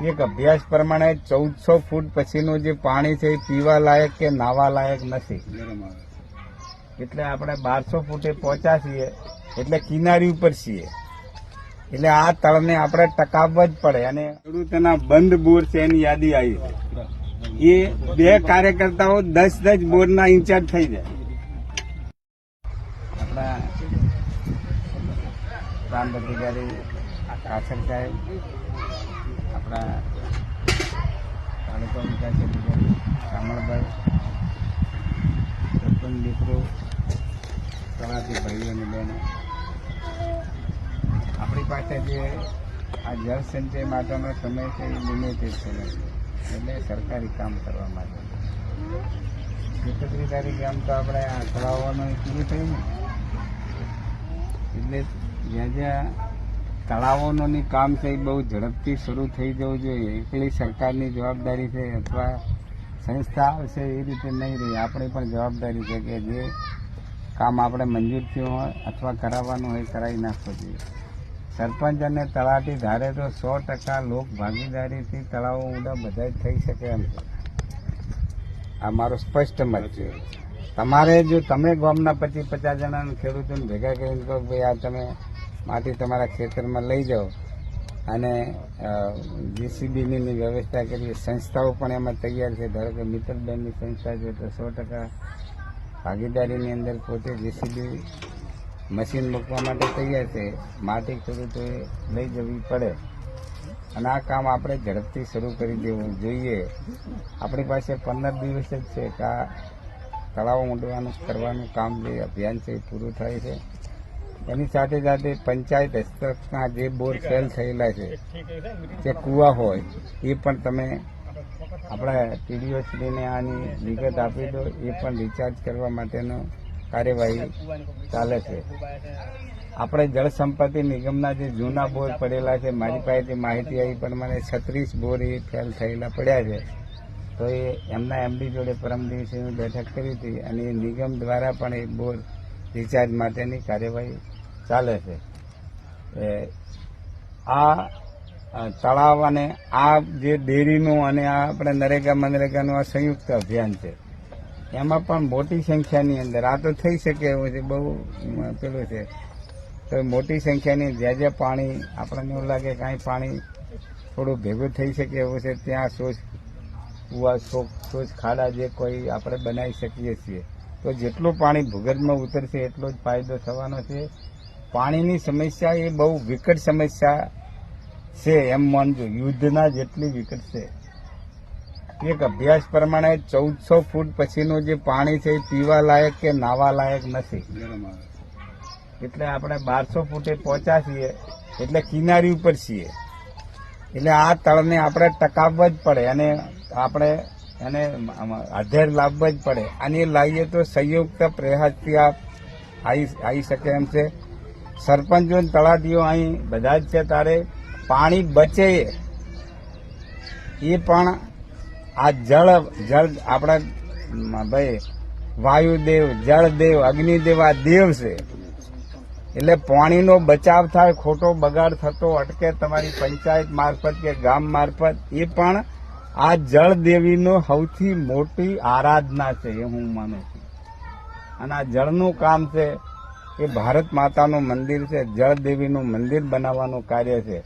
એક અભ્યાસ પ્રમાણે 1400 ફૂટ પછીનું જે પાણી છે એ પીવા લાયક કે નાવા લાયક નથી. એટલે આપણે 1200 ફૂટે પહોંચ્યા છીએ એટલે કિનારી ઉપર છીએ. એટલે આ તળને આપણે ટકાવવા જ પડે. અને ખેડૂતોના બંધ બોર છે એની યાદી આવી છે. એ 2 કાર્યકર્તાઓ 10 બોરના ઇન્ચાર્જ થઈ જાય. આપણા પ્રાંત અધિકારી કાછર સાહેબ, આપણા તાલુકા વિકાસ અધિકારી શામળભાઈ, સરપંચ દીકરો, તળાટી ભાઈઓ અને બહેનો, આપણી પાસે જે આ જળ સંચય માટેનો સમય છે એ લિમિટેડ સમય છે. એટલે સરકારી કામ કરવા માટે 31 તારીખે આમ તો આપણે આ તળાવવાનું પૂરું થયું ને, એટલે જ્યાં જ્યાં તળાવોનું કામ છે એ બહુ ઝડપથી શરૂ થઈ જવું જોઈએ. એકલી સરકારની જવાબદારી છે અથવા સંસ્થા આવશે એ રીતે નહીં રહી. આપણી પણ જવાબદારી છે કે જે કામ આપણે મંજૂર થયું હોય અથવા કરાવવાનું હોય કરાવી નાખવું જોઈએ. સરપંચ અને તળાટી ધારે તો 100% લોક ભાગીદારીથી તળાવો ઊંડા બધા જ થઈ શકે એમ છે. આ મારો સ્પષ્ટ મત છે. તમારે જો તમે ગામના 25-50 જણા ખેડૂતોને ભેગા કરીને કહો ભાઈ આ તમે માટી તમારા ખેતરમાં લઈ જાઓ અને જીસીબીની વ્યવસ્થા કરીએ. સંસ્થાઓ પણ એમાં તૈયાર છે. ધારો કે મિત્તલબેનની સંસ્થા છે તો 100% ભાગીદારીની અંદર પોતે જીસીબી મશીન મૂકવા માટે તૈયાર છે. માટી ખેડૂતોએ લઈ જવી પડે અને આ કામ આપણે ઝડપથી શરૂ કરી દેવું જોઈએ. આપણી પાસે 15 દિવસ જ છે કે આ તળાવ ઊંડવાનું કરવાનું કામ જે અભિયાન છે એ પૂરું થાય છે. એની સાથે સાથે પંચાયત હસ્તકના જે બોર ફેલ થયેલા છે જે કૂવા હોય એ પણ તમે આપણા ટીડીઓશ્રીને આની વિગત આપી દો. એ પણ રિચાર્જ કરવા માટેનો કાર્યવાહી ચાલે છે. આપણે જળ સંપત્તિ નિગમના જે જૂના બોર પડેલા છે, મારી પાસેથી માહિતી આવી પ્રમાણે 36 બોર એ ફેલ થયેલા પડ્યા છે. તો એ એમના એમડી જોડે પરમ દિવસે બેઠક કરી હતી અને એ નિગમ દ્વારા પણ એ બોર રિચાર્જ માટેની કાર્યવાહી ચાલે છે. આ તળાવ અને આ જે ડેરીનું અને આ આપણે નરેગા મનરેગાનું આ સંયુક્ત અભિયાન છે એમાં પણ મોટી સંખ્યાની અંદર આ તો થઈ શકે એવું છે, બહુ પેલું છે. તો મોટી સંખ્યાની જ્યાં જ્યાં પાણી આપણને એવું લાગે કાંઈ પાણી થોડું ભેગું થઈ શકે એવું છે ત્યાં સોચ ખાડા જે કોઈ આપણે બનાવી શકીએ છીએ. તો જેટલું પાણી ભૂગર્ભમાં ઉતરશે એટલો જ ફાયદો થવાનો છે. પાણીની સમસ્યા એ બહુ વિકટ સમસ્યા છે એમ માનજો, યુદ્ધના જેટલી વિકટ છે. એક અભ્યાસ પ્રમાણે 1400 ફૂટ પછીનું જે પાણી છે એ પીવા લાયક કે નાવા લાયક નથી. એટલે આપણે 1200 ફૂટે પહોંચ્યા છીએ એટલે કિનારી ઉપર છીએ. એટલે આ તળને આપણે ટકાવવા જ પડે અને આપણે એને આધેર લાવવા જ પડે. અને એ લાવીએ તો સંયુક્ત પ્રયાસથી આવી શકે એમ છે. સરપંચો તળાટીઓ અહીં બધા જ છે. તારે પાણી બચે એ પણ આ જળ આપણા ભાઈ વાયુદેવ, જળદેવ, અગ્નિદેવ આ દેવ છે. એટલે પાણીનો બચાવ થાય, ખોટો બગાડ થતો અટકે તમારી પંચાયત મારફત કે ગામ મારફત. એ પણ આ જળદેવીનો સૌથી મોટી આરાધના છે એ હું માનું છું. અને આ જળનું કામ છે એ ભારત માતાનું મંદિર છે, જળદેવીનું મંદિર બનાવવાનું કાર્ય છે.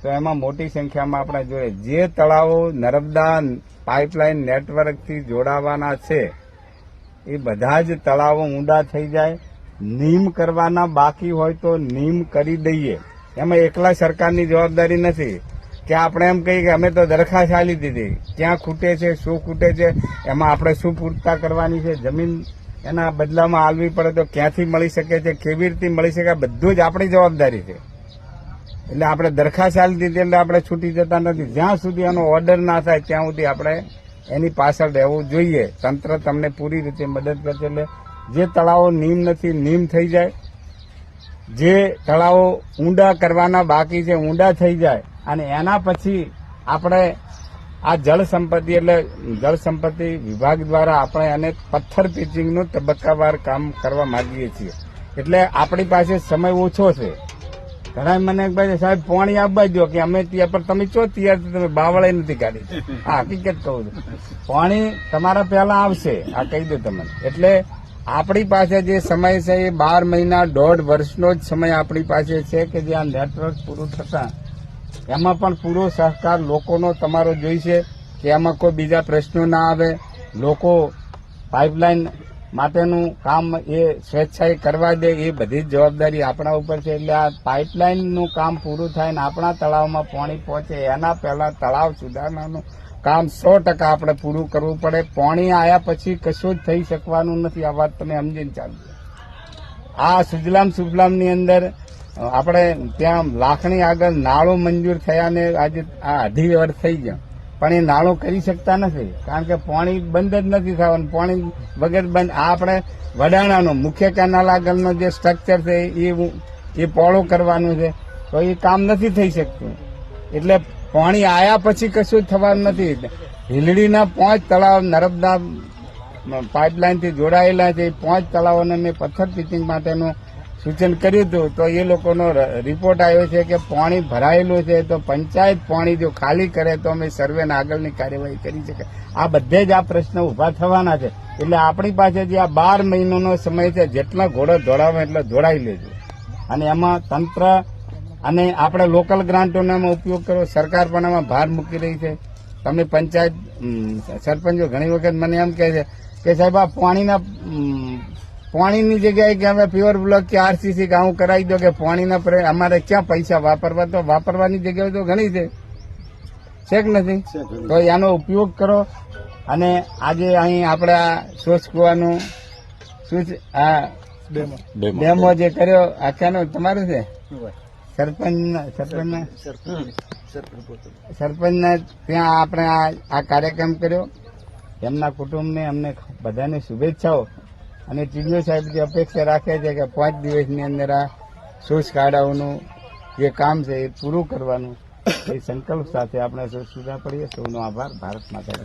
તો એમાં મોટી સંખ્યામાં આપણે જોઈએ જે તળાવો નર્મદા પાઇપલાઇન નેટવર્કથી જોડાવાના છે એ બધા જ તળાવો ઊંડા થઈ જાય. નીમ કરવાના બાકી હોય તો નીમ કરી દઈએ. એમાં એકલા સરકારની જવાબદારી નથી કે આપણે એમ કહીએ કે અમે તો દરખાસ્ત આપી દીધી. ક્યાં ખૂટે છે, શું ખૂટે છે, એમાં આપણે શું પૂરતા કરવાની છે, જમીન એના બદલામાં આલવી પડે તો ક્યાંથી મળી શકે છે, કેવી રીતે મળી શકે, બધું જ આપણી જવાબદારી છે. એટલે આપણે દરખાસ્ત આપી દીધી એટલે આપણે છૂટી જતા નથી. જ્યાં સુધી એનો ઓર્ડર ના થાય ત્યાં સુધી આપણે એની પાછળ રહેવું જોઈએ. તંત્ર તમને પૂરી રીતે મદદ કરશે. એટલે જે તળાવો નીમ નથી નીમ થઈ જાય, જે તળાવો ઊંડા કરવાના બાકી છે ઊંડા થઈ જાય. અને એના પછી આપણે આ જળ સંપત્તિ એટલે જળ સંપત્તિ વિભાગ દ્વારા આપણે એને પથ્થર પિચિંગનું તબક્કાવાર કામ કરવા માંગીએ છીએ. એટલે આપણી પાસે સમય ઓછો છે ઘણા મને ભાઈ સાહેબ પાણી આપવા દો કે અમે ત્યાં પર તમે ચો તૈયાર તમે બાવળે નથી કાઢી. આ હકીકત કહું છું, પાણી તમારા પહેલા આવશે, આ કહી દો તમને. એટલે આપણી પાસે જે સમય છે એ 12 મહિના 1.5 વર્ષનો જ સમય આપણી પાસે છે કે જે આ નેટવર્ક પૂરું થતા એમાં પણ પૂરો સહકાર લોકોનો તમારો જોઈશે કે એમાં કોઈ બીજા પ્રશ્નો ના આવે. લોકો પાઇપલાઇન માટેનું કામ એ સ્વેચ્છાએ કરવા દે, એ બધી જ જવાબદારી આપણા ઉપર છે. એટલે આ પાઇપલાઇનનું કામ પૂરું થાય ને આપણા તળાવમાં પાણી પહોંચે એના પહેલા તળાવ સુધારણાનું કામ 100% આપણે પૂરું કરવું પડે. પાણી આવ્યા પછી કશું જ થઈ શકવાનું નથી. આ વાત તમે સમજીને ચાલુ. આ સુજલામ સુફલામની અંદર આપણે ત્યાં લાખણી આગળ નાળું મંજૂર થયા ને આજે આ 2.5 વર્ષ થઈ ગયા, પણ એ નાળું કરી શકતા નથી કારણ કે પાણી બંધ જ નથી થવાનું. પાણી વગર બંધ. આ આપણે વડાણાનું મુખ્ય કેનાલ આગળનો જે સ્ટ્રક્ચર છે એ પોળું કરવાનું છે, તો એ કામ નથી થઈ શકતું. એટલે પાણી આવ્યા પછી કશું જ થવાનું નથી. હિલડીના 5 તળાવ નર્મદા પાઇપલાઇનથી જોડાયેલા છે. 5 તળાવોને મેં પથ્થર પિચિંગ માટેનું સૂચન કર્યું હતું, તો એ લોકોનો રિપોર્ટ આવ્યો છે કે પાણી ભરાયેલું છે, તો પંચાયત પાણી જો ખાલી કરે તો અમે સર્વેને આગળની કાર્યવાહી કરી શકીએ. આ બધે જ આ પ્રશ્ન ઉભા થવાના છે. એટલે આપણી પાસે જે આ 12 મહિનાનો સમય છે, જેટલા ઘોડો દોડાવે એટલે દોડાવી લેજો. અને એમાં તંત્ર અને આપણે લોકલ ગ્રાન્ટોનો એમાં ઉપયોગ કરો. સરકાર પણ એમાં ભાર મૂકી રહી છે. તમે પંચાયત સરપંચો ઘણી વખત મને એમ કહે છે કે સાહેબ આ પાણીની જગ્યાએ કે અમે પ્યોર બ્લોક કે આરસીસી ગાઉં કરાવી દો કે પાણીના અમારે ક્યાં પૈસા વાપરવા, તો વાપરવાની જગ્યાએ તો ઘણી છે કે નથી? તો એનો ઉપયોગ કરો. અને આજે અહીં આપણે આ શોષ કુવાનું શું છે, આ ડેમો જે કર્યો આખાનો તમારું છે, સરપંચના ત્યાં આપણે આ કાર્યક્રમ કર્યો. એમના કુટુંબને અમને બધાને શુભેચ્છાઓ. અને ટીડીઓ સાહેબ જે અપેક્ષા રાખે છે કે 5 દિવસની અંદર આ શોષ કાઢવાનું જે કામ છે એ પૂરું કરવાનું, એ સંકલ્પ સાથે આપણે સુધા પડીએ. સૌનો આભાર. ભારત માતા.